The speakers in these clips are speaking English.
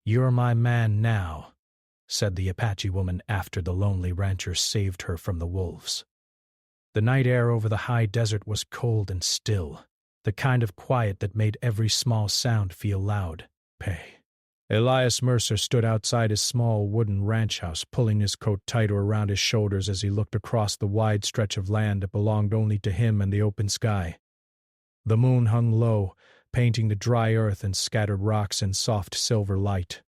"You're my man now," said the Apache woman after the lonely rancher saved her from the wolves. The night air over the high desert was cold and still, the kind of quiet that made every small sound feel loud. Pay. Elias Mercer stood outside his small wooden ranch house, pulling his coat tighter around his shoulders as he looked across the wide stretch of land that belonged only to him and the open sky. The moon hung low, painting the dry earth and scattered rocks in soft silver light.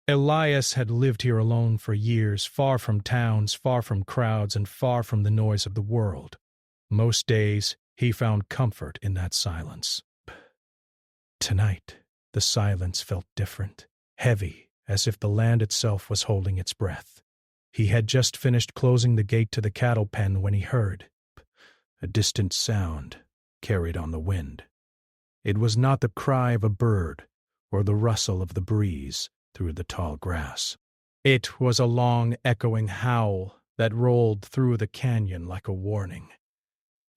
Elias had lived here alone for years, far from towns, far from crowds, and far from the noise of the world. Most days, he found comfort in that silence. Tonight, the silence felt different, heavy, as if the land itself was holding its breath. He had just finished closing the gate to the cattle pen when he heard a distant sound carried on the wind. It was not the cry of a bird or the rustle of the breeze through the tall grass. It was a long, echoing howl that rolled through the canyon like a warning.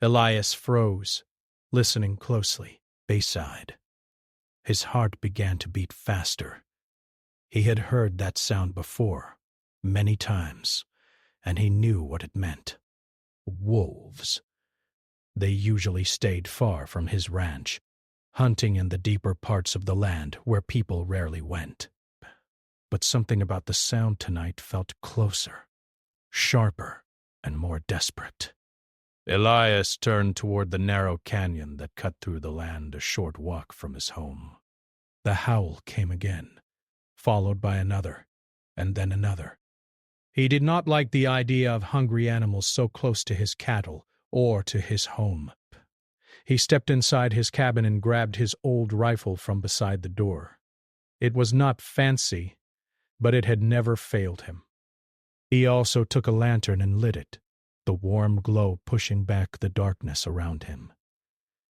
Elias froze, listening closely, Bayside. His heart began to beat faster. He had heard that sound before, many times, and he knew what it meant. Wolves. They usually stayed far from his ranch, hunting in the deeper parts of the land where people rarely went. But something about the sound tonight felt closer, sharper, and more desperate. Elias turned toward the narrow canyon that cut through the land a short walk from his home. The howl came again, followed by another, and then another. He did not like the idea of hungry animals so close to his cattle or to his home. He stepped inside his cabin and grabbed his old rifle from beside the door. It was not fancy, but it had never failed him. He also took a lantern and lit it, the warm glow pushing back the darkness around him.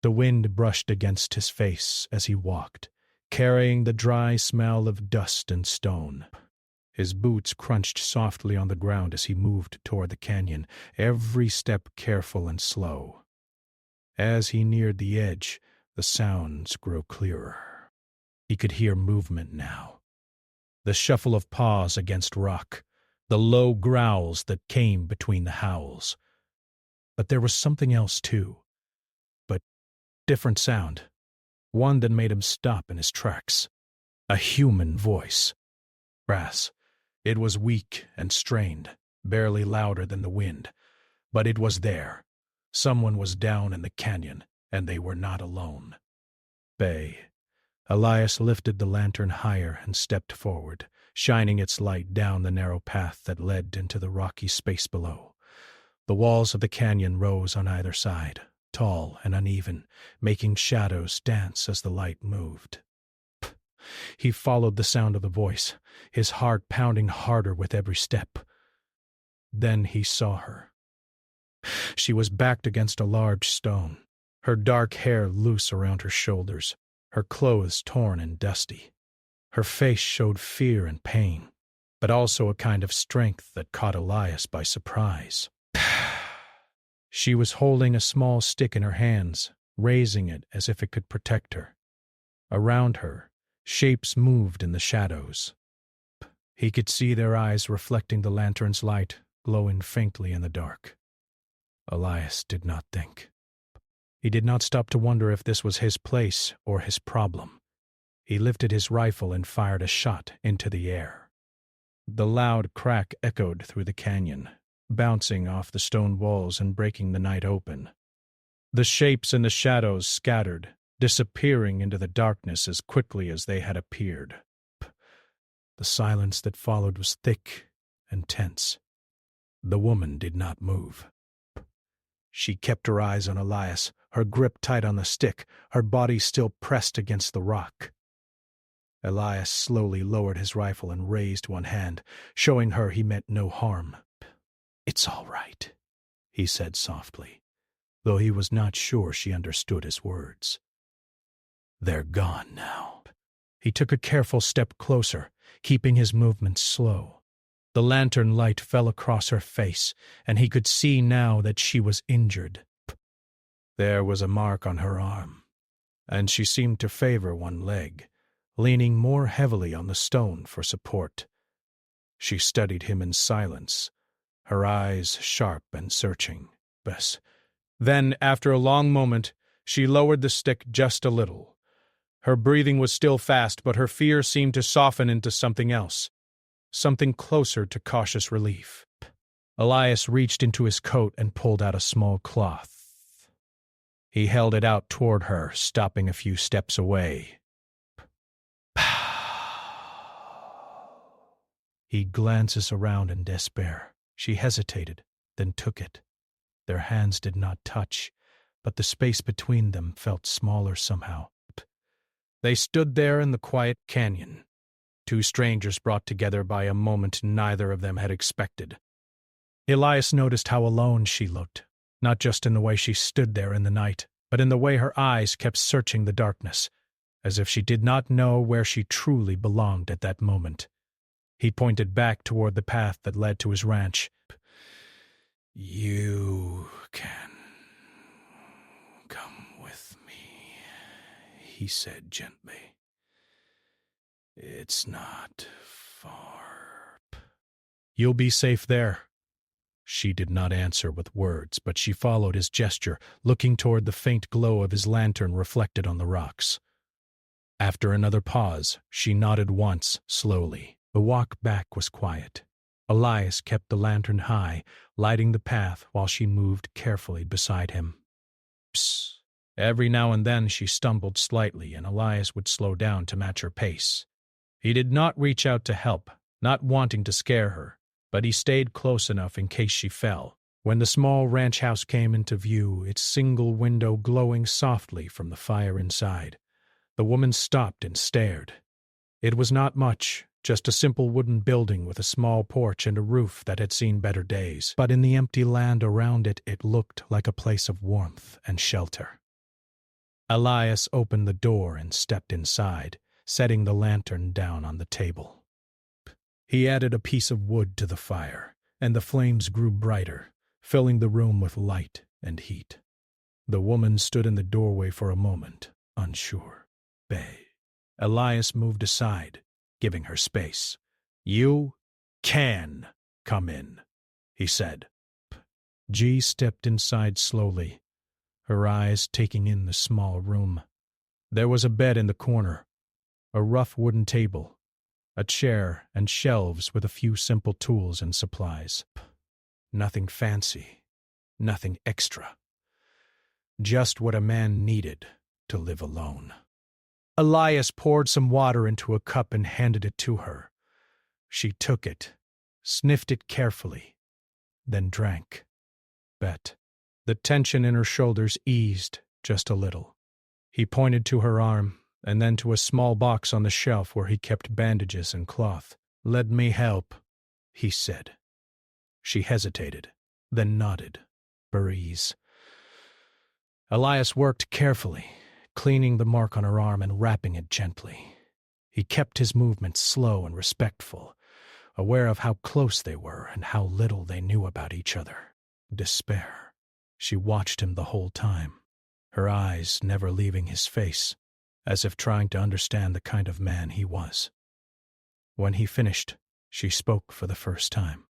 The wind brushed against his face as he walked, carrying the dry smell of dust and stone. His boots crunched softly on the ground as he moved toward the canyon, every step careful and slow. As he neared the edge, the sounds grew clearer. He could hear movement now. The shuffle of paws against rock, the low growls that came between the howls. But there was something else too. But different sound. One that made him stop in his tracks. A human voice. Brass. It was weak and strained, barely louder than the wind. But it was there. Someone was down in the canyon, and they were not alone. Bay. Elias lifted the lantern higher and stepped forward, shining its light down the narrow path that led into the rocky space below. The walls of the canyon rose on either side, tall and uneven, making shadows dance as the light moved. He followed the sound of the voice, his heart pounding harder with every step. Then he saw her. She was backed against a large stone, her dark hair loose around her shoulders, her clothes torn and dusty. Her face showed fear and pain, but also a kind of strength that caught Elias by surprise. She was holding a small stick in her hands, raising it as if it could protect her. Around her, shapes moved in the shadows. He could see their eyes reflecting the lantern's light, glowing faintly in the dark. Elias did not think. He did not stop to wonder if this was his place or his problem. He lifted his rifle and fired a shot into the air. The loud crack echoed through the canyon, bouncing off the stone walls and breaking the night open. The shapes in the shadows scattered, disappearing into the darkness as quickly as they had appeared. The silence that followed was thick and tense. The woman did not move. She kept her eyes on Elias, her grip tight on the stick, her body still pressed against the rock. Elias slowly lowered his rifle and raised one hand, showing her he meant no harm. "It's all right," he said softly, though he was not sure she understood his words. "They're gone now." He took a careful step closer, keeping his movements slow. The lantern light fell across her face, and he could see now that she was injured. There was a mark on her arm, and she seemed to favor one leg, leaning more heavily on the stone for support. She studied him in silence, her eyes sharp and searching. Then, after a long moment, she lowered the stick just a little. Her breathing was still fast, but her fear seemed to soften into something else, something closer to cautious relief. Elias reached into his coat and pulled out a small cloth. He held it out toward her, stopping a few steps away. He glances around in despair. She hesitated, then took it. Their hands did not touch, but the space between them felt smaller somehow. They stood there in the quiet canyon, two strangers brought together by a moment neither of them had expected. Elias noticed how alone she looked, not just in the way she stood there in the night, but in the way her eyes kept searching the darkness, as if she did not know where she truly belonged at that moment. He pointed back toward the path that led to his ranch. "You can come with me," he said gently. "It's not far." "You'll be safe there." She did not answer with words, but she followed his gesture, looking toward the faint glow of his lantern reflected on the rocks. After another pause, she nodded once, slowly. The walk back was quiet. Elias kept the lantern high, lighting the path while she moved carefully beside him. Psst. Every now and then she stumbled slightly, and Elias would slow down to match her pace. He did not reach out to help, not wanting to scare her, but he stayed close enough in case she fell. When the small ranch house came into view, its single window glowing softly from the fire inside, the woman stopped and stared. It was not much, just a simple wooden building with a small porch and a roof that had seen better days, but in the empty land around it, it looked like a place of warmth and shelter. Elias opened the door and stepped inside, setting the lantern down on the table. He added a piece of wood to the fire, and the flames grew brighter, filling the room with light and heat. The woman stood in the doorway for a moment, unsure. Elias moved aside, giving her space. "You can come in," he said. G stepped inside slowly, her eyes taking in the small room. There was a bed in the corner, a rough wooden table, a chair, and shelves with a few simple tools and supplies. Nothing fancy, nothing extra. Just what a man needed to live alone. Elias poured some water into a cup and handed it to her. She took it, sniffed it carefully, then drank. The tension in her shoulders eased just a little. He pointed to her arm, and then to a small box on the shelf where he kept bandages and cloth. "Let me help," he said. She hesitated, then nodded. "Breeze." Elias worked carefully, cleaning the mark on her arm and wrapping it gently. He kept his movements slow and respectful, aware of how close they were and how little they knew about each other. Despair. She watched him the whole time, her eyes never leaving his face, as if trying to understand the kind of man he was. When he finished, she spoke for the first time.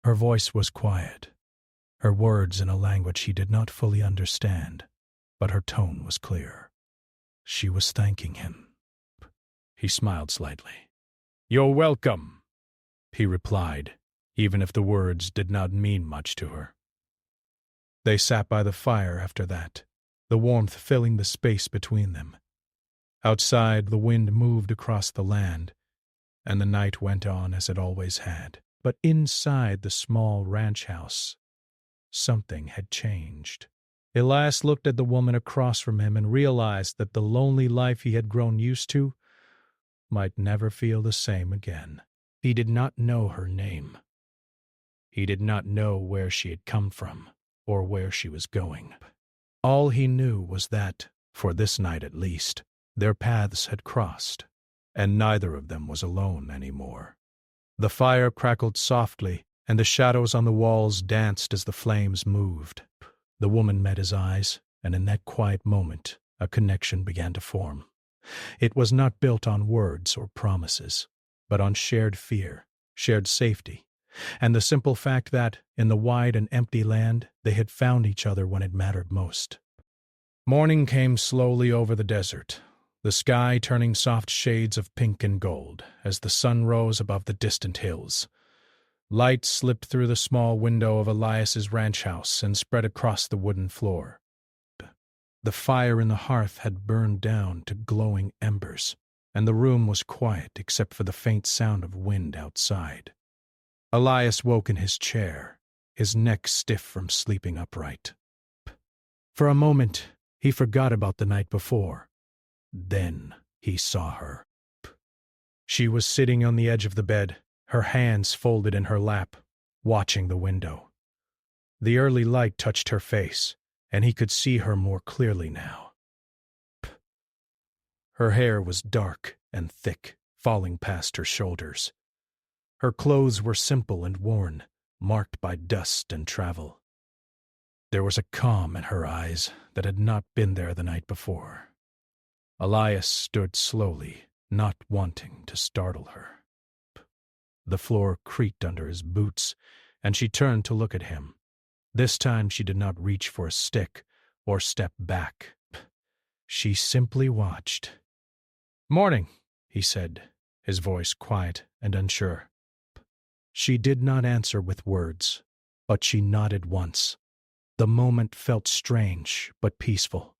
Her voice was quiet, her words in a language he did not fully understand, but her tone was clear. She was thanking him. He smiled slightly. "You're welcome," he replied, even if the words did not mean much to her. They sat by the fire after that, the warmth filling the space between them. Outside, the wind moved across the land, and the night went on as it always had. But inside the small ranch house, something had changed. Elias looked at the woman across from him and realized that the lonely life he had grown used to might never feel the same again. He did not know her name. He did not know where she had come from or where she was going. All he knew was that, for this night at least, their paths had crossed, and neither of them was alone anymore. The fire crackled softly, and the shadows on the walls danced as the flames moved. The woman met his eyes, and in that quiet moment, a connection began to form. It was not built on words or promises, but on shared fear, shared safety, and the simple fact that, in the wide and empty land, they had found each other when it mattered most. Morning came slowly over the desert, the sky turning soft shades of pink and gold as the sun rose above the distant hills. Light slipped through the small window of Elias's ranch house and spread across the wooden floor. The fire in the hearth had burned down to glowing embers, and the room was quiet except for the faint sound of wind outside. Elias woke in his chair, his neck stiff from sleeping upright. For a moment, he forgot about the night before. Then he saw her. She was sitting on the edge of the bed, her hands folded in her lap, watching the window. The early light touched her face, and he could see her more clearly now. Her hair was dark and thick, falling past her shoulders. Her clothes were simple and worn, marked by dust and travel. There was a calm in her eyes that had not been there the night before. Elias stood slowly, not wanting to startle her. The floor creaked under his boots, and she turned to look at him. This time she did not reach for a stick or step back. She simply watched. "Morning," he said, his voice quiet and unsure. She did not answer with words, but she nodded once. The moment felt strange but peaceful,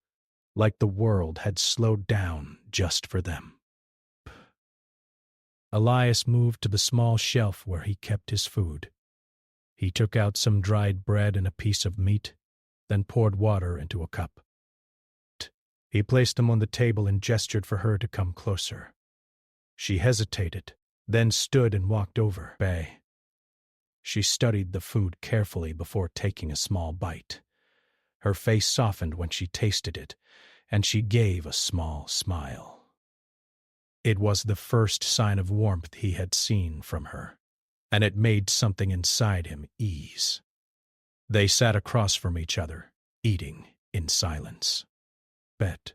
like the world had slowed down just for them. Elias moved to the small shelf where he kept his food. He took out some dried bread and a piece of meat, then poured water into a cup. He placed them on the table and gestured for her to come closer. She hesitated, then stood and walked over. Bay. She studied the food carefully before taking a small bite. Her face softened when she tasted it, and she gave a small smile. It was the first sign of warmth he had seen from her, and it made something inside him ease. They sat across from each other, eating in silence. Bet.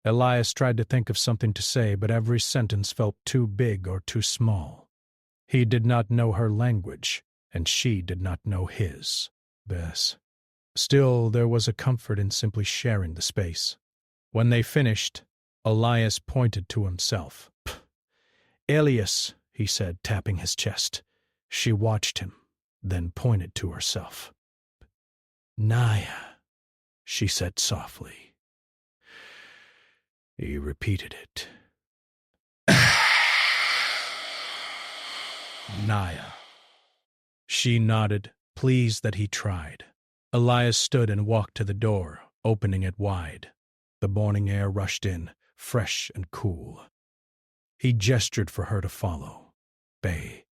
Elias tried to think of something to say, but every sentence felt too big or too small. He did not know her language, and she did not know his. Bess. Still, there was a comfort in simply sharing the space. When they finished, Elias pointed to himself. "Elias," he said, tapping his chest. She watched him, then pointed to herself. "Naya," she said softly. He repeated it. Naya. She nodded, pleased that he tried. Elias stood and walked to the door, opening it wide. The morning air rushed in, fresh and cool. He gestured for her to follow. Bay.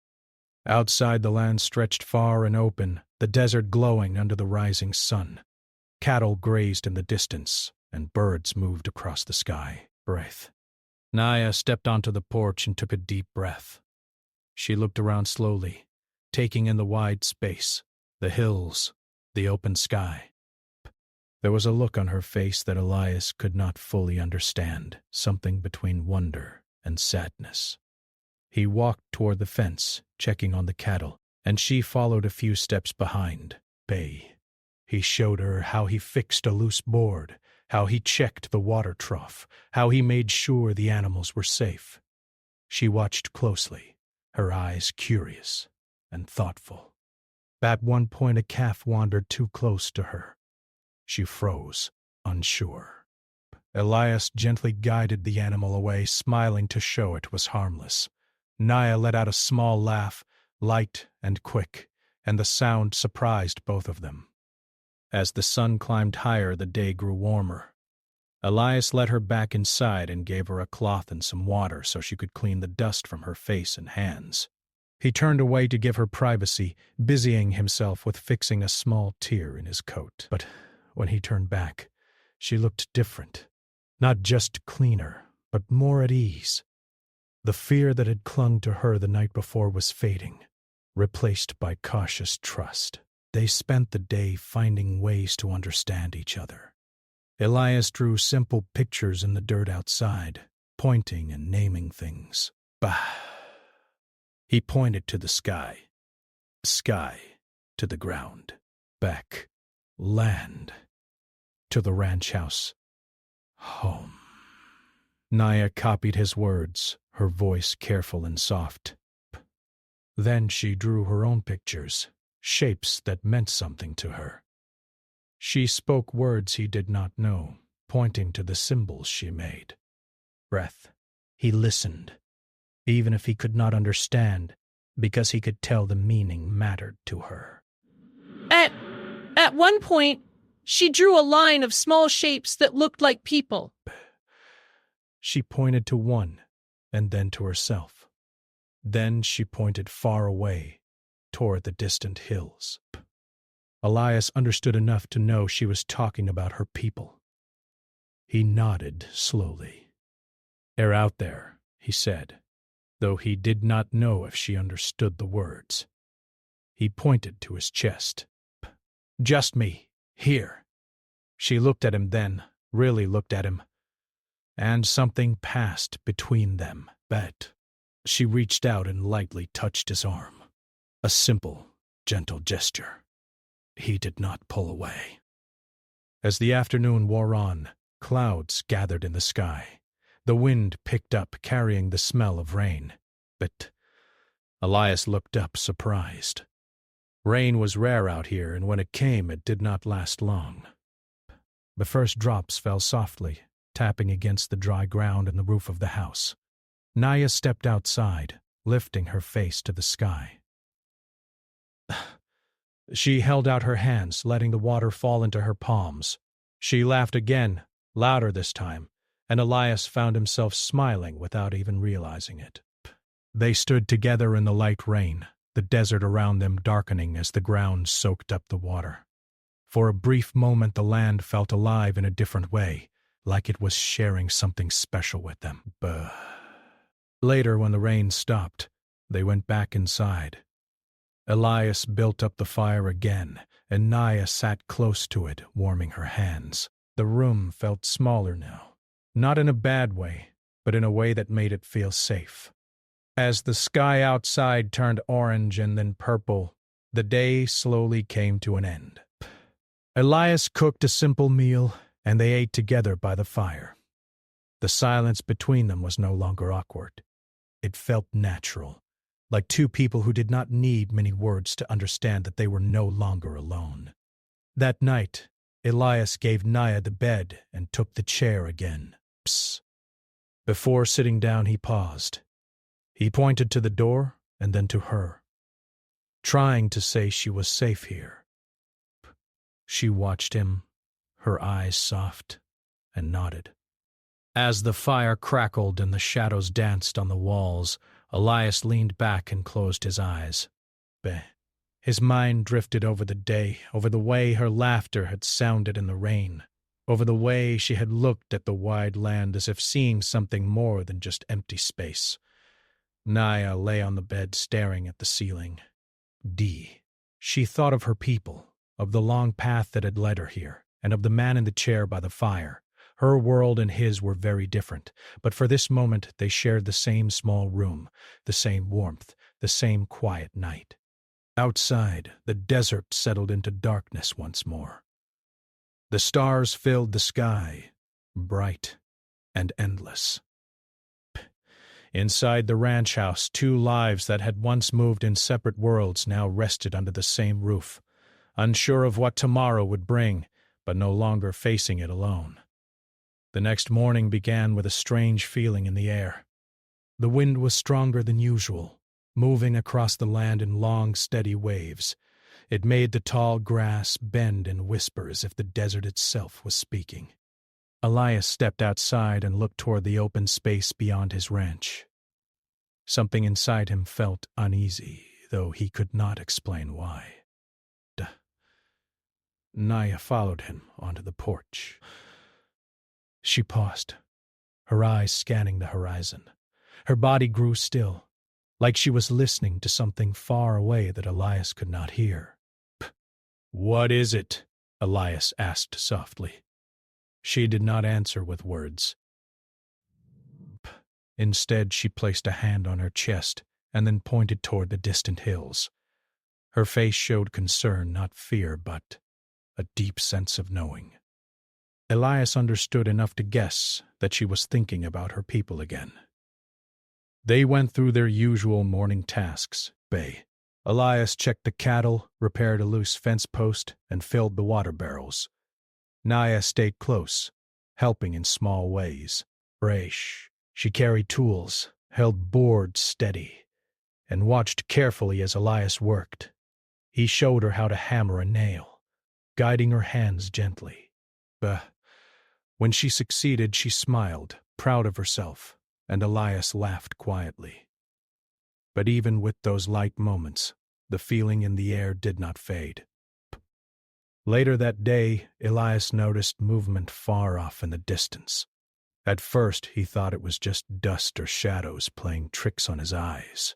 Outside the land stretched far and open, the desert glowing under the rising sun. Cattle grazed in the distance, and birds moved across the sky. Breath. Naya stepped onto the porch and took a deep breath. She looked around slowly, taking in the wide space, the hills, the open sky. There was a look on her face that Elias could not fully understand, something between wonder and sadness. He walked toward the fence, checking on the cattle, and she followed a few steps behind. Bay. He showed her how he fixed a loose board, how he checked the water trough, how he made sure the animals were safe. She watched closely, her eyes curious and thoughtful. At one point a calf wandered too close to her. She froze, unsure. Elias gently guided the animal away, smiling to show it was harmless. Naya let out a small laugh, light and quick, and the sound surprised both of them. As the sun climbed higher, the day grew warmer. Elias led her back inside and gave her a cloth and some water so she could clean the dust from her face and hands. He turned away to give her privacy, busying himself with fixing a small tear in his coat. But when he turned back, she looked different. Not just cleaner, but more at ease. The fear that had clung to her the night before was fading, replaced by cautious trust. They spent the day finding ways to understand each other. Elias drew simple pictures in the dirt outside, pointing and naming things. Bah! He pointed to the sky. Sky to the ground. Back. Land. To the ranch house. Home. Naya copied his words, her voice careful and soft. Then she drew her own pictures, shapes that meant something to her. She spoke words he did not know, pointing to the symbols she made. Breath. He listened, even if he could not understand, because he could tell the meaning mattered to her. At one point, she drew a line of small shapes that looked like people. She pointed to one, and then to herself. Then she pointed far away, toward the distant hills. Elias understood enough to know she was talking about her people. He nodded slowly. "They're out there," he said, though he did not know if she understood the words. He pointed to his chest. "Just me, here." She looked at him then, really looked at him, and something passed between them. But she reached out and lightly touched his arm. A simple, gentle gesture. He did not pull away. As the afternoon wore on, clouds gathered in the sky. The wind picked up, carrying the smell of rain. But Elias looked up, surprised. Rain was rare out here, and when it came, it did not last long. The first drops fell softly, tapping against the dry ground and the roof of the house. Naya stepped outside, lifting her face to the sky. She held out her hands, letting the water fall into her palms. She laughed again, louder this time, and Elias found himself smiling without even realizing it. They stood together in the light rain, the desert around them darkening as the ground soaked up the water. For a brief moment the land felt alive in a different way, like it was sharing something special with them. Later, when the rain stopped, they went back inside. Elias built up the fire again, and Naya sat close to it, warming her hands. The room felt smaller now, not in a bad way, but in a way that made it feel safe. As the sky outside turned orange and then purple, the day slowly came to an end. Elias cooked a simple meal, and they ate together by the fire. The silence between them was no longer awkward. It felt natural, like two people who did not need many words to understand that they were no longer alone. That night, Elias gave Naya the bed and took the chair again. Psst. Before sitting down, he paused. He pointed to the door and then to her, trying to say she was safe here. She watched him, her eyes soft, and nodded. As the fire crackled and the shadows danced on the walls, Elias leaned back and closed his eyes. His mind drifted over the day, over the way her laughter had sounded in the rain, over the way she had looked at the wide land as if seeing something more than just empty space. Naya lay on the bed staring at the ceiling. She thought of her people, of the long path that had led her here, and of the man in the chair by the fire. Her world and his were very different, but for this moment they shared the same small room, the same warmth, the same quiet night. Outside, the desert settled into darkness once more. The stars filled the sky, bright and endless. Inside the ranch house, two lives that had once moved in separate worlds now rested under the same roof, unsure of what tomorrow would bring, but no longer facing it alone. The next morning began with a strange feeling in the air. The wind was stronger than usual, moving across the land in long, steady waves. It made the tall grass bend and whisper as if the desert itself was speaking. Elias stepped outside and looked toward the open space beyond his ranch. Something inside him felt uneasy, though he could not explain why. Naya followed him onto the porch. She paused, her eyes scanning the horizon. Her body grew still, like she was listening to something far away that Elias could not hear. "What is it?" Elias asked softly. She did not answer with words. Instead, she placed a hand on her chest and then pointed toward the distant hills. Her face showed concern, not fear, but a deep sense of knowing. Elias understood enough to guess that she was thinking about her people again. They went through their usual morning tasks. Elias checked the cattle, repaired a loose fence post, and filled the water barrels. Naya stayed close, helping in small ways. She carried tools, held boards steady, and watched carefully as Elias worked. He showed her how to hammer a nail, guiding her hands gently. When she succeeded, she smiled, proud of herself, and Elias laughed quietly. But even with those light moments, the feeling in the air did not fade. Later that day, Elias noticed movement far off in the distance. At first, he thought it was just dust or shadows playing tricks on his eyes.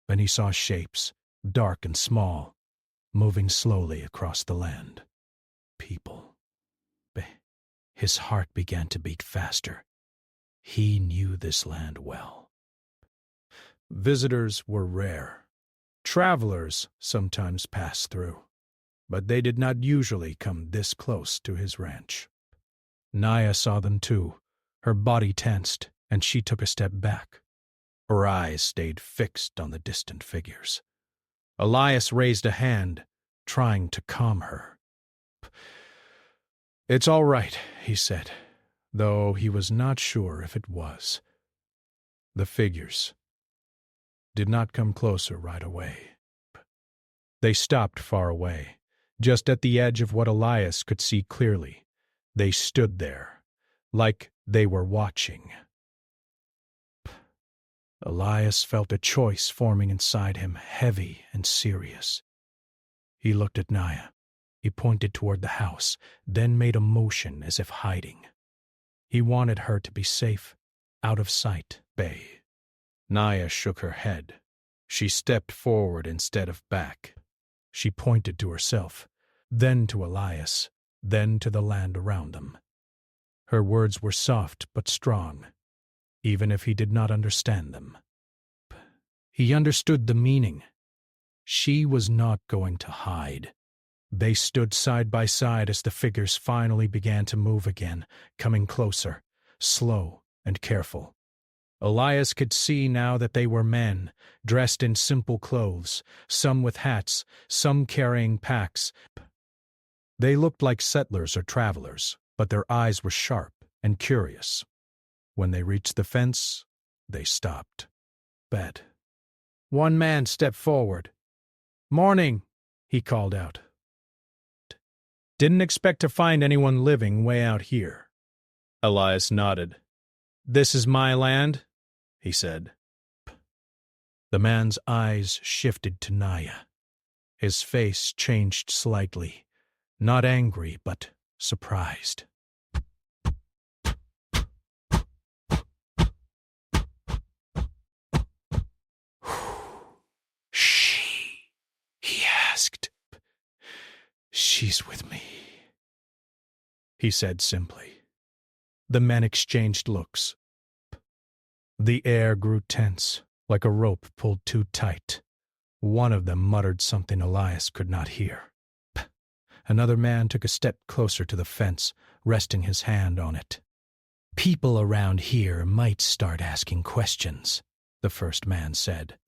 Then he saw shapes, dark and small, moving slowly across the land. People. His heart began to beat faster. He knew this land well. Visitors were rare. Travelers sometimes passed through, but they did not usually come this close to his ranch. Naya saw them too. Her body tensed, and she took a step back. Her eyes stayed fixed on the distant figures. Elias raised a hand, trying to calm her. "It's all right," he said, though he was not sure if it was. The figures did not come closer right away. They stopped far away, just at the edge of what Elias could see clearly. They stood there, like they were watching. Elias felt a choice forming inside him, heavy and serious. He looked at Naya. He pointed toward the house, then made a motion as if hiding. He wanted her to be safe, out of sight. Naya shook her head. She stepped forward instead of back. She pointed to herself, then to Elias, then to the land around them. Her words were soft but strong, even if he did not understand them. He understood the meaning. She was not going to hide. They stood side by side as the figures finally began to move again, coming closer, slow and careful. Elias could see now that they were men, dressed in simple clothes, some with hats, some carrying packs. They looked like settlers or travelers, but their eyes were sharp and curious. When they reached the fence, they stopped. One man stepped forward. "Morning," he called out. "Didn't expect to find anyone living way out here." Elias nodded. "This is my land," he said. The man's eyes shifted to Naya. His face changed slightly, not angry, but surprised. "She," he asked. "She's with me," he said simply. The men exchanged looks. The air grew tense, like a rope pulled too tight. One of them muttered something Elias could not hear. Another man took a step closer to the fence, resting his hand on it. "People around here might start asking questions," the first man said.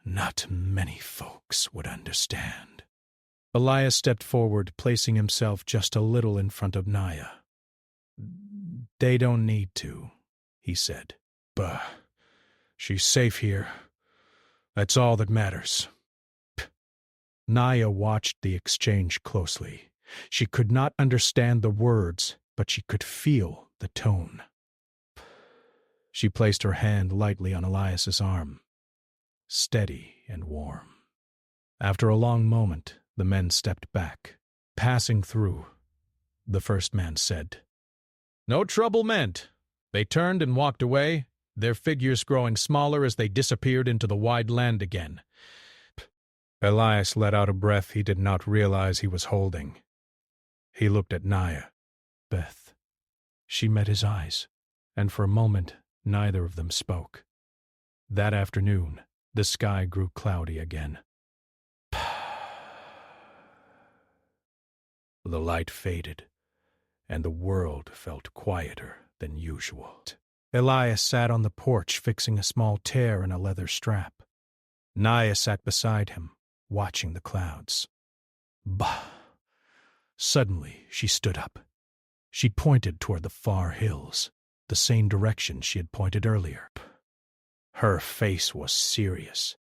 "Not many folks would understand." Elias stepped forward, placing himself just a little in front of Naya. "They don't need to," he said. She's safe here. That's all that matters." Naya watched the exchange closely. She could not understand the words, but she could feel the tone. She placed her hand lightly on Elias's arm, steady and warm. After a long moment, the men stepped back. Passing through, the first man said, "No trouble meant." They turned and walked away, their figures growing smaller as they disappeared into the wide land again. Elias let out a breath he did not realize he was holding. He looked at Naya. She met his eyes, and for a moment neither of them spoke. That afternoon, the sky grew cloudy again. The light faded, and the world felt quieter than usual. Elias sat on the porch fixing a small tear in a leather strap. Naya sat beside him, watching the clouds. Bah! Suddenly, she stood up. She pointed toward the far hills, the same direction she had pointed earlier. Her face was serious.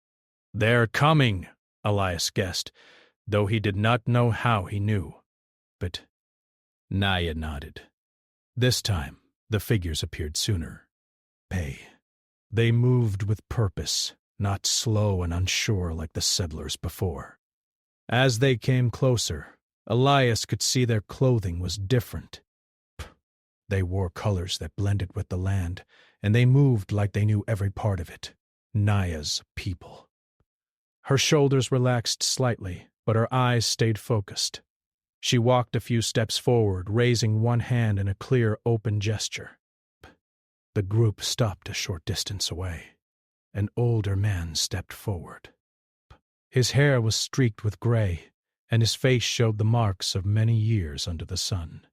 "They're coming," Elias guessed, though he did not know how he knew. But Naya nodded. This time, the figures appeared sooner. They moved with purpose, not slow and unsure like the settlers before. As they came closer, Elias could see their clothing was different. They wore colors that blended with the land, and they moved like they knew every part of it. Naya's people. Her shoulders relaxed slightly, but her eyes stayed focused. She walked a few steps forward, raising one hand in a clear, open gesture. The group stopped a short distance away. An older man stepped forward. His hair was streaked with gray, and his face showed the marks of many years under the sun.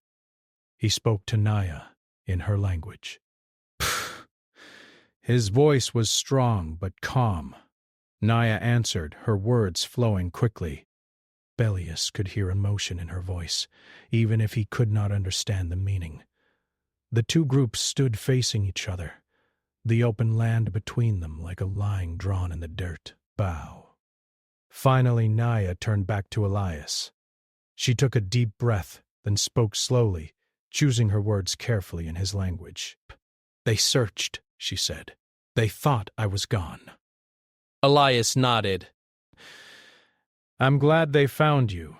He spoke to Naya in her language. His voice was strong but calm. Naya answered, her words flowing quickly. Belius could hear emotion in her voice, even if he could not understand the meaning. The two groups stood facing each other, the open land between them like a line drawn in the dirt. Bow. Finally, Naya turned back to Elias. She took a deep breath, then spoke slowly, choosing her words carefully in his language. "They searched," she said. "They thought I was gone." Elias nodded. "I'm glad they found you."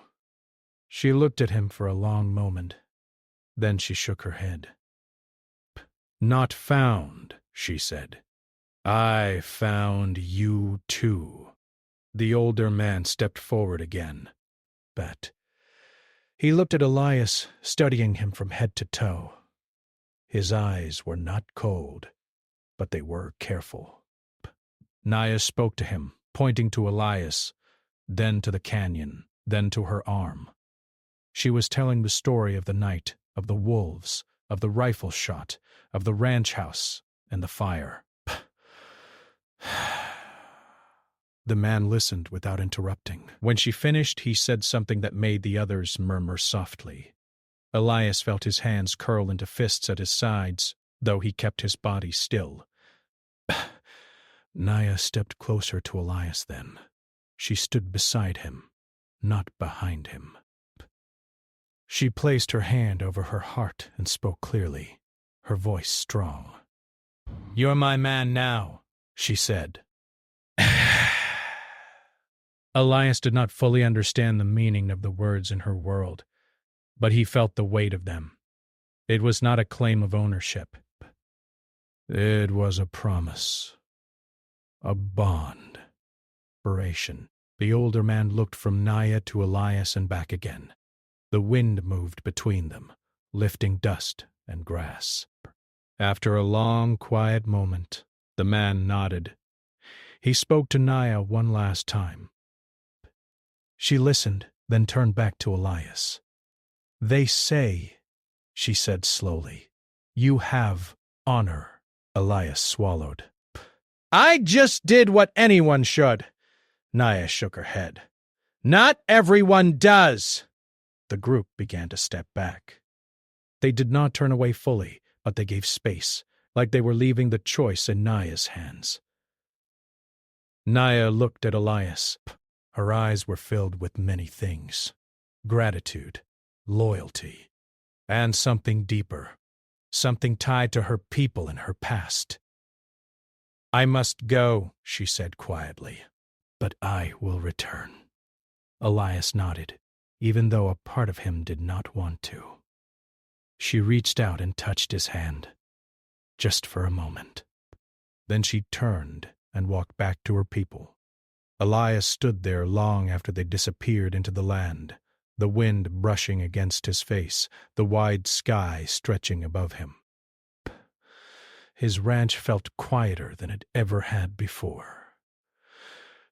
She looked at him for a long moment. Then she shook her head. "Not found," she said. "I found you too." The older man stepped forward again. But he looked at Elias, studying him from head to toe. His eyes were not cold, but they were careful. Naya spoke to him, pointing to Elias, then to the canyon, then to her arm. She was telling the story of the night, of the wolves, of the rifle shot, of the ranch house, and the fire. The man listened without interrupting. When she finished, he said something that made the others murmur softly. Elias felt his hands curl into fists at his sides, though he kept his body still. Naya stepped closer to Elias then. She stood beside him, not behind him. She placed her hand over her heart and spoke clearly, her voice strong. "You're my man now," she said. Elias did not fully understand the meaning of the words in her world, but he felt the weight of them. It was not a claim of ownership. It was a promise. A bond. Narration. The older man looked from Naya to Elias and back again. The wind moved between them, lifting dust and grass. After a long, quiet moment, the man nodded. He spoke to Naya one last time. She listened, then turned back to Elias. "They say," she said slowly, "you have honor." Elias swallowed. "I just did what anyone should." Naya shook her head. "Not everyone does." The group began to step back. They did not turn away fully, but they gave space, like they were leaving the choice in Naya's hands. Naya looked at Elias. Her eyes were filled with many things. Gratitude, loyalty, and something deeper, something tied to her people and her past. "I must go," she said quietly, "but I will return." Elias nodded, even though a part of him did not want to. She reached out and touched his hand, just for a moment. Then she turned and walked back to her people. Elias stood there long after they disappeared into the land, the wind brushing against his face, the wide sky stretching above him. His ranch felt quieter than it ever had before.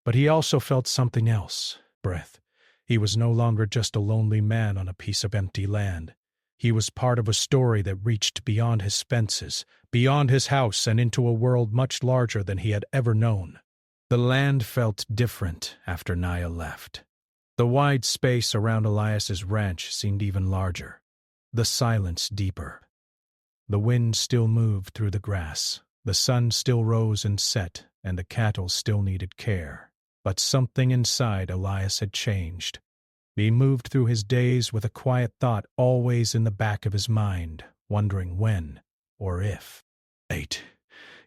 But he also felt something else, breath. He was no longer just a lonely man on a piece of empty land. He was part of a story that reached beyond his fences, beyond his house, and into a world much larger than he had ever known. The land felt different after Naya left. The wide space around Elias's ranch seemed even larger, the silence deeper. The wind still moved through the grass, the sun still rose and set, and the cattle still needed care. But something inside Elias had changed. He moved through his days with a quiet thought always in the back of his mind, wondering when or if. 8.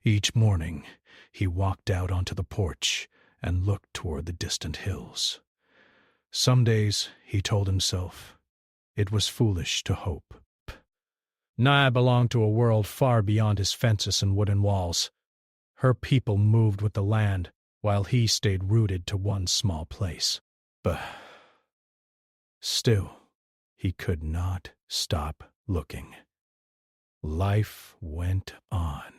Each morning, he walked out onto the porch and looked toward the distant hills. Some days, he told himself, it was foolish to hope. Naya belonged to a world far beyond his fences and wooden walls. Her people moved with the land, while he stayed rooted to one small place. But still, he could not stop looking. Life went on.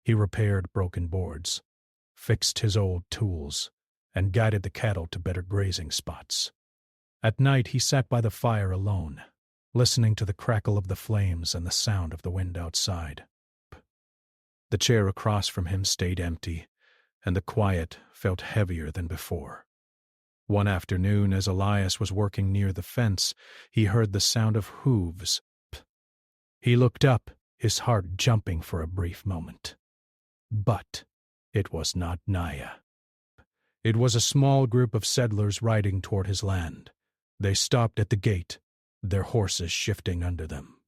He repaired broken boards, fixed his old tools, and guided the cattle to better grazing spots. At night he sat by the fire alone, listening to the crackle of the flames and the sound of the wind outside. The chair across from him stayed empty, and the quiet felt heavier than before. One afternoon, as Elias was working near the fence, he heard the sound of hooves. He looked up, his heart jumping for a brief moment. But it was not Naya. It was a small group of settlers riding toward his land. They stopped at the gate, their horses shifting under them.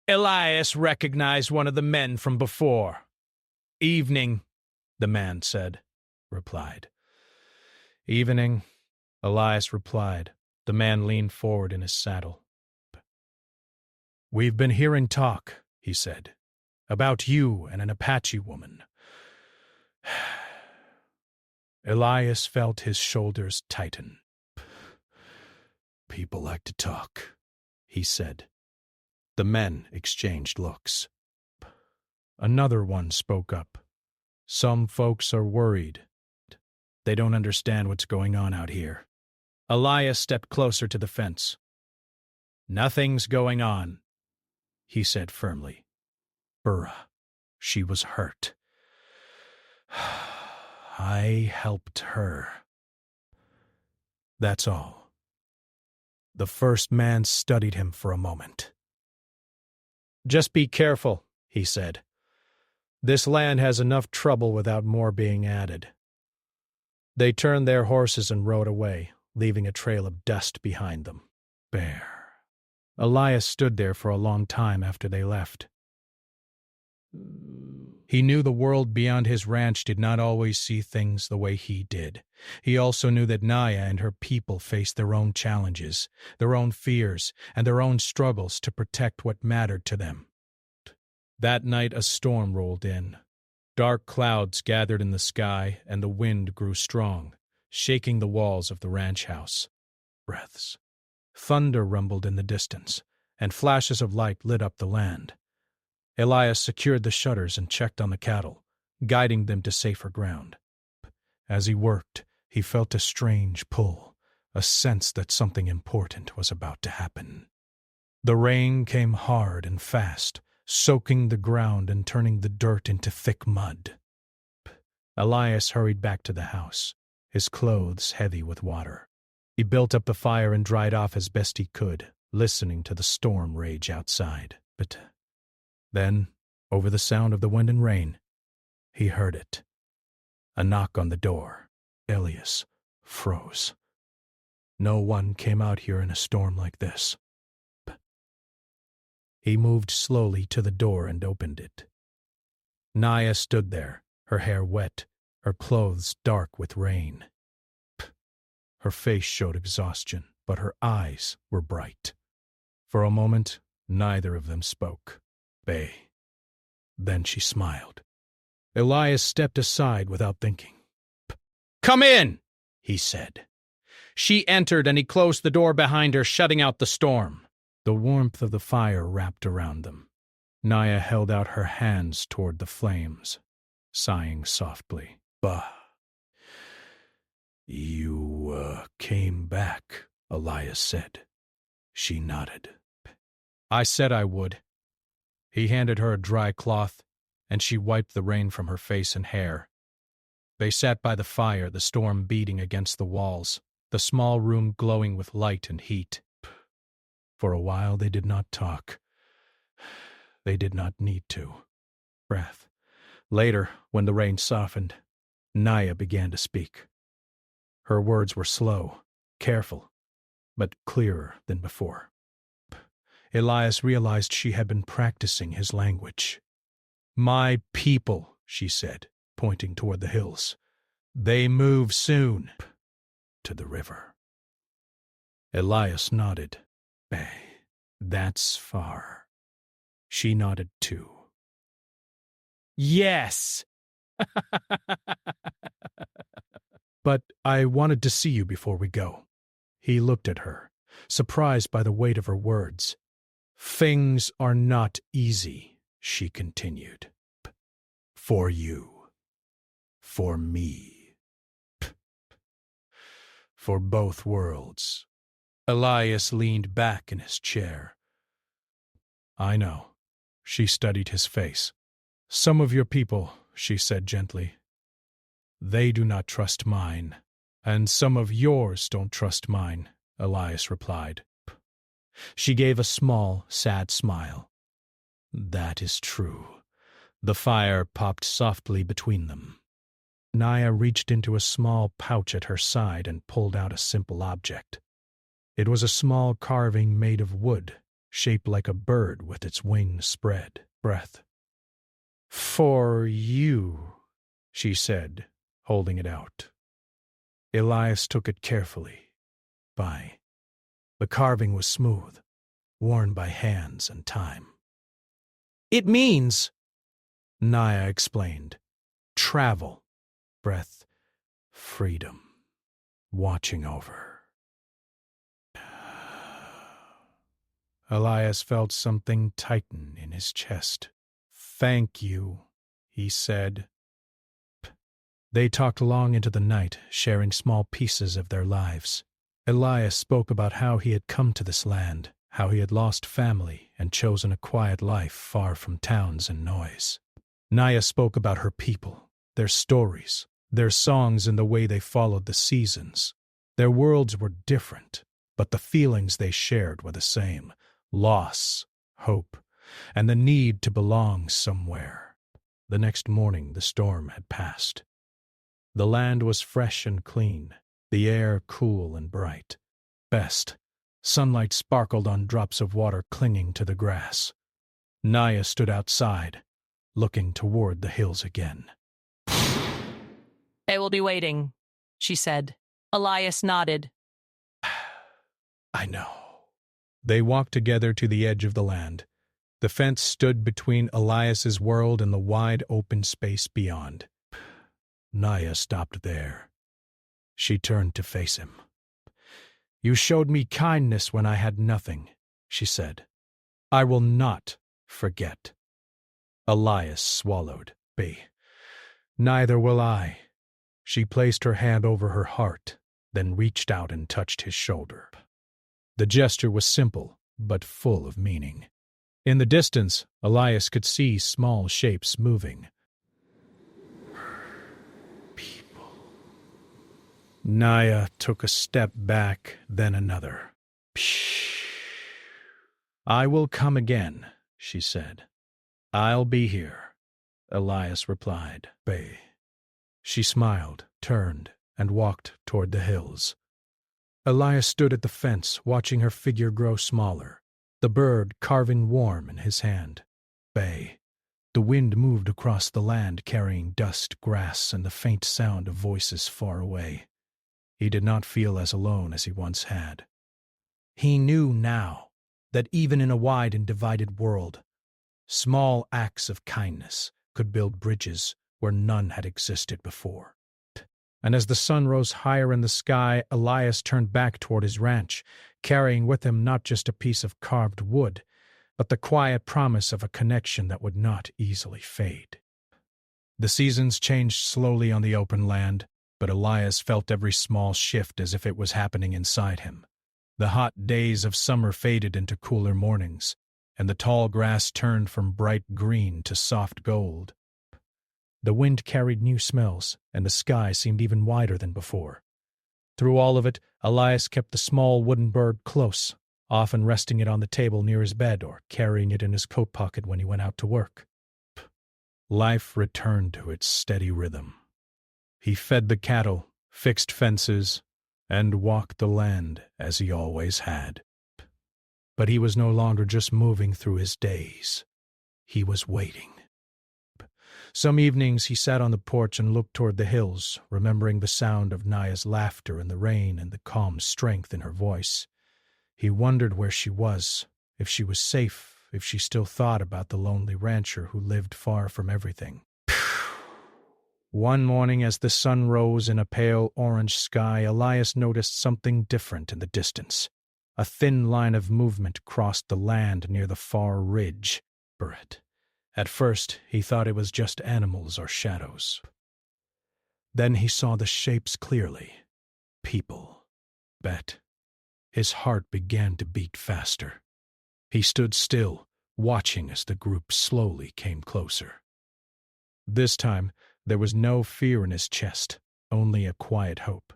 Elias recognized one of the men from before. "Evening," the man replied. "Evening," Elias replied. The man leaned forward in his saddle. "We've been hearing talk," he said, "about you and an Apache woman." Elias felt his shoulders tighten. "People like to talk," he said. The men exchanged looks. Another one spoke up. "Some folks are worried. They don't understand what's going on out here." Elias stepped closer to the fence. "Nothing's going on," he said firmly. "Burra, she was hurt. I helped her. That's all." The first man studied him for a moment. "Just be careful," he said. "This land has enough trouble without more being added." They turned their horses and rode away, leaving a trail of dust behind them. Bear. Elias stood there for a long time after they left. He knew the world beyond his ranch did not always see things the way he did. He also knew that Naya and her people faced their own challenges, their own fears, and their own struggles to protect what mattered to them. That night a storm rolled in. Dark clouds gathered in the sky, and the wind grew strong, shaking the walls of the ranch house. Breaths. Thunder rumbled in the distance, and flashes of light lit up the land. Elias secured the shutters and checked on the cattle, guiding them to safer ground. As he worked, he felt a strange pull, a sense that something important was about to happen. The rain came hard and fast, soaking the ground and turning the dirt into thick mud. Elias hurried back to the house, his clothes heavy with water. He built up the fire and dried off as best he could, listening to the storm rage outside. But then, over the sound of the wind and rain, he heard it. A knock on the door. Elias froze. No one came out here in a storm like this. He moved slowly to the door and opened it. Naya stood there, her hair wet, her clothes dark with rain. Her face showed exhaustion, but her eyes were bright. For a moment, neither of them spoke. Bay. Then she smiled. Elias stepped aside without thinking. "Come in," he said. She entered, and he closed the door behind her, shutting out the storm. The warmth of the fire wrapped around them. Naya held out her hands toward the flames, sighing softly. Bah. You, came back, Elias said. She nodded. I said I would. He handed her a dry cloth, and she wiped the rain from her face and hair. They sat by the fire, the storm beating against the walls, the small room glowing with light and heat. For a while they did not talk. They did not need to. Breath. Later, when the rain softened, Naya began to speak. Her words were slow, careful, but clearer than before. Elias realized she had been practicing his language. My people, she said, pointing toward the hills. They move soon. To the river. Elias nodded. That's far. She nodded too. Yes! But I wanted to see you before we go. He looked at her, surprised by the weight of her words. Things are not easy, she continued. For you. For me. For both worlds. Elias leaned back in his chair. I know. She studied his face. Some of your people, she said gently. They do not trust mine, and some of yours don't trust mine, Elias replied. She gave a small, sad smile. That is true. The fire popped softly between them. Naya reached into a small pouch at her side and pulled out a simple object. It was a small carving made of wood, shaped like a bird with its wings spread. Breath. For you, she said, holding it out. Elias took it carefully. The carving was smooth, worn by hands and time. It means, Naya explained, travel, breath, freedom, watching over. Elias felt something tighten in his chest. Thank you, he said. They talked long into the night, sharing small pieces of their lives. Elias spoke about how he had come to this land, how he had lost family and chosen a quiet life far from towns and noise. Naya spoke about her people, their stories, their songs and the way they followed the seasons. Their worlds were different, but the feelings they shared were the same: loss, hope, and the need to belong somewhere. The next morning the storm had passed. The land was fresh and clean, the air cool and bright. Best, sunlight sparkled on drops of water clinging to the grass. Naya stood outside, looking toward the hills again. They will be waiting, she said. Elias nodded. I know. They walked together to the edge of the land. The fence stood between Elias's world and the wide open space beyond. Naya stopped there. She turned to face him. You showed me kindness when I had nothing, she said. I will not forget. Elias swallowed. Neither will I. She placed her hand over her heart, then reached out and touched his shoulder. The gesture was simple, but full of meaning. In the distance, Elias could see small shapes moving. People. Naya took a step back, then another. Psh. I will come again, she said. I'll be here, Elias replied. She smiled, turned, and walked toward the hills. Elias stood at the fence, watching her figure grow smaller, the bird carving warm in his hand. The wind moved across the land, carrying dust, grass, and the faint sound of voices far away. He did not feel as alone as he once had. He knew now that even in a wide and divided world, small acts of kindness could build bridges where none had existed before. and as the sun rose higher in the sky, Elias turned back toward his ranch, carrying with him not just a piece of carved wood, but the quiet promise of a connection that would not easily fade. The seasons changed slowly on the open land, but Elias felt every small shift as if it was happening inside him. The hot days of summer faded into cooler mornings, and the tall grass turned from bright green to soft gold. The wind carried new smells, and the sky seemed even wider than before. Through all of it, Elias kept the small wooden bird close, often resting it on the table near his bed or carrying it in his coat pocket when he went out to work. Life returned to its steady rhythm. He fed the cattle, fixed fences, and walked the land as he always had. But he was no longer just moving through his days. He was waiting. Some evenings he sat on the porch and looked toward the hills, remembering the sound of Naya's laughter in the rain and the calm strength in her voice. He wondered where she was, if she was safe, if she still thought about the lonely rancher who lived far from everything. One morning as the sun rose in a pale orange sky, Elias noticed something different in the distance. A thin line of movement crossed the land near the far ridge. At first, he thought it was just animals or shadows. Then he saw the shapes clearly. People. His heart began to beat faster. He stood still, watching as the group slowly came closer. This time, there was no fear in his chest, only a quiet hope.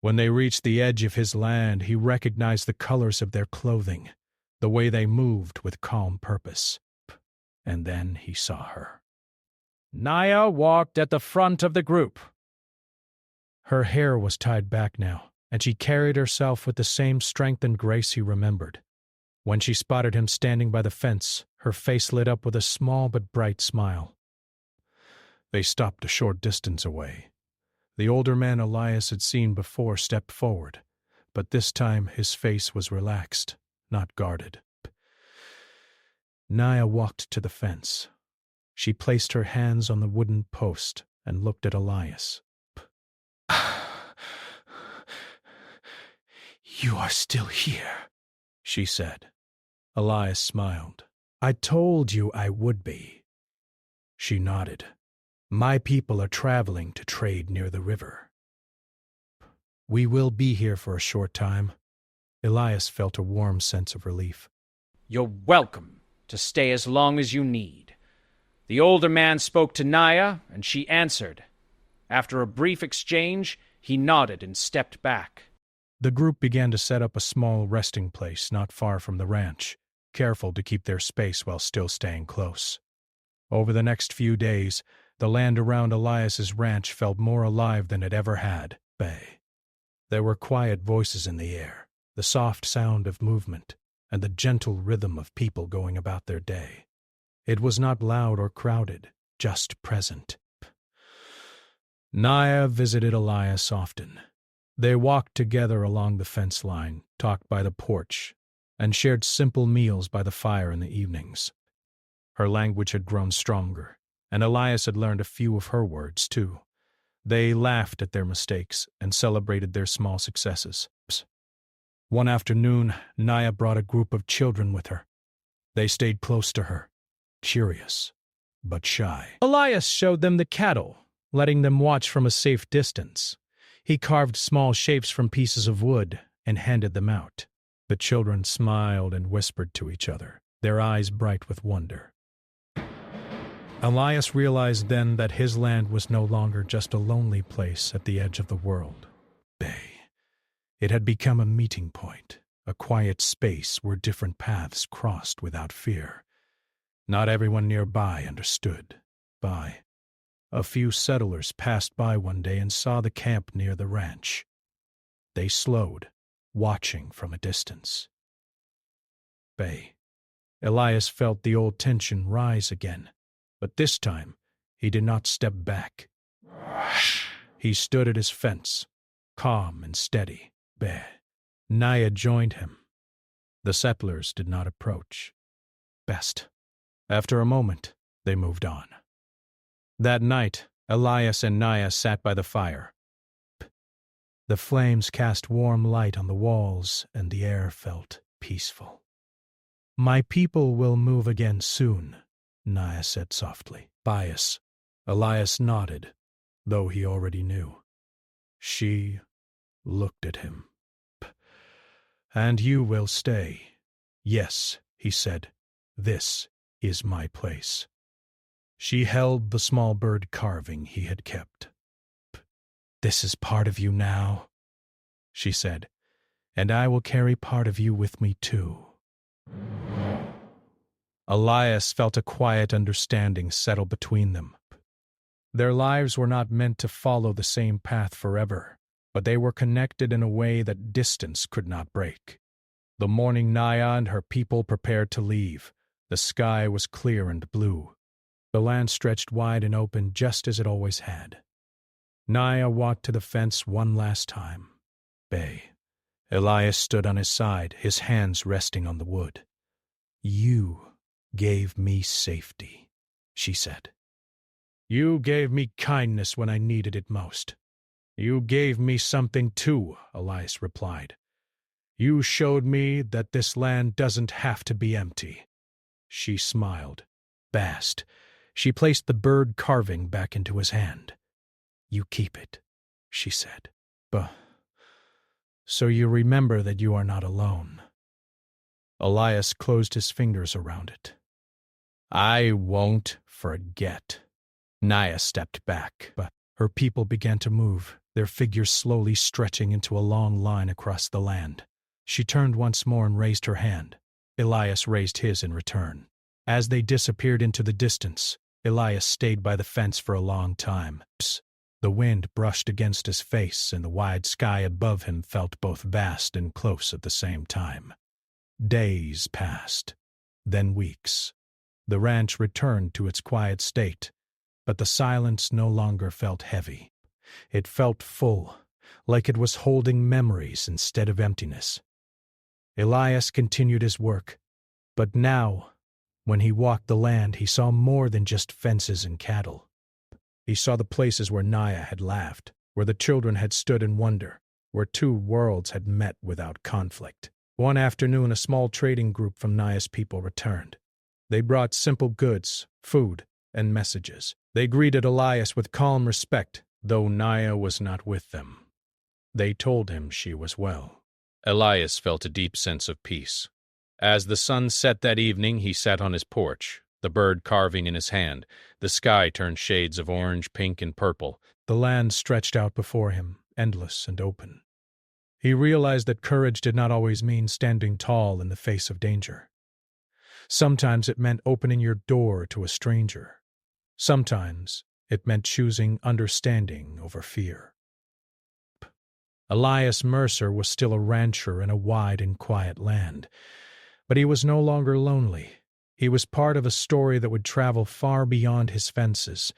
When they reached the edge of his land, he recognized the colors of their clothing, the way they moved with calm purpose. And then he saw her. Naya walked at the front of the group. Her hair was tied back now, and she carried herself with the same strength and grace he remembered. When she spotted him standing by the fence, her face lit up with a small but bright smile. They stopped a short distance away. The older man Elias had seen before stepped forward, but this time his face was relaxed, not guarded. Naya walked to the fence. She placed her hands on the wooden post and looked at Elias. "You are still here," she said. Elias smiled. "I told you I would be." She nodded. "My people are traveling to trade near the river." "We will be here for a short time." Elias felt a warm sense of relief. "You're welcome to stay as long as you need." The older man spoke to Naya, and she answered. After a brief exchange, he nodded and stepped back. The group began to set up a small resting place not far from the ranch, careful to keep their space while still staying close. Over the next few days, the land around Elias's ranch felt more alive than it ever had. There were quiet voices in the air, the soft sound of movement, and the gentle rhythm of people going about their day. It was not loud or crowded, just present. Naya visited Elias often. They walked together along the fence line, talked by the porch, and shared simple meals by the fire in the evenings. Her language had grown stronger, and Elias had learned a few of her words, too. They laughed at their mistakes and celebrated their small successes. One afternoon, Naya brought a group of children with her. They stayed close to her, curious, but shy. Elias showed them the cattle, letting them watch from a safe distance. He carved small shapes from pieces of wood and handed them out. The children smiled and whispered to each other, their eyes bright with wonder. Elias realized then that his land was no longer just a lonely place at the edge of the world. It had become a meeting point, a quiet space where different paths crossed without fear. Not everyone nearby understood. A few settlers passed by one day and saw the camp near the ranch. They slowed, watching from a distance. Elias felt the old tension rise again, but this time he did not step back. He stood at his fence, calm and steady. Naya joined him. The settlers did not approach. After a moment, they moved on. That night, Elias and Naya sat by the fire. The flames cast warm light on the walls, and the air felt peaceful. "My people will move again soon," Naya said softly. "Bias." Elias nodded, though he already knew. She looked at him. "And you will stay." "Yes," he said. "This is my place." She held the small bird carving he had kept. "This is part of you now," she said, "and I will carry part of you with me too." Elias felt a quiet understanding settle between them. Their lives were not meant to follow the same path forever, but they were connected in a way that distance could not break. The morning Naya and her people prepared to leave. The sky was clear and blue. The land stretched wide and open just as it always had. Naya walked to the fence one last time. Bay. Elias stood on his side, his hands resting on the wood. "You gave me safety," she said. "You gave me kindness when I needed it most." "You gave me something too," Elias replied. "You showed me that this land doesn't have to be empty." She smiled, basked. She placed the bird carving back into his hand. "You keep it," she said. So you remember that you are not alone." Elias closed his fingers around it. "I won't forget." Naya stepped back, but her people began to move, their figures slowly stretching into a long line across the land. She turned once more and raised her hand. Elias raised his in return. As they disappeared into the distance, Elias stayed by the fence for a long time. The wind brushed against his face, and the wide sky above him felt both vast and close at the same time. Days passed, then weeks. The ranch returned to its quiet state, but the silence no longer felt heavy. It felt full, like it was holding memories instead of emptiness. Elias continued his work, but now, when he walked the land, he saw more than just fences and cattle. He saw the places where Naya had laughed, where the children had stood in wonder, where two worlds had met without conflict. One afternoon, a small trading group from Naya's people returned. They brought simple goods, food, and messages. They greeted Elias with calm respect, though Naya was not with them. They told him she was well. Elias felt a deep sense of peace. As the sun set that evening, he sat on his porch, the bird carving in his hand. The sky turned shades of orange, pink, and purple. The land stretched out before him, endless and open. He realized that courage did not always mean standing tall in the face of danger. Sometimes it meant opening your door to a stranger. Sometimes it meant choosing understanding over fear. Elias Mercer was still a rancher in a wide and quiet land, but he was no longer lonely. He was part of a story that would travel far beyond his fences,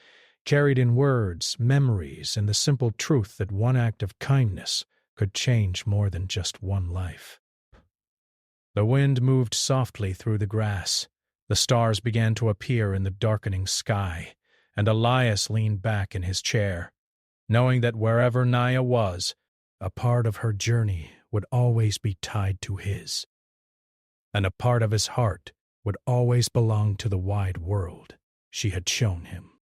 carried in words, memories, and the simple truth that one act of kindness could change more than just one life. The wind moved softly through the grass. The stars began to appear in the darkening sky, and Elias leaned back in his chair, knowing that wherever Naya was, a part of her journey would always be tied to his, and a part of his heart would always belong to the wide world she had shown him.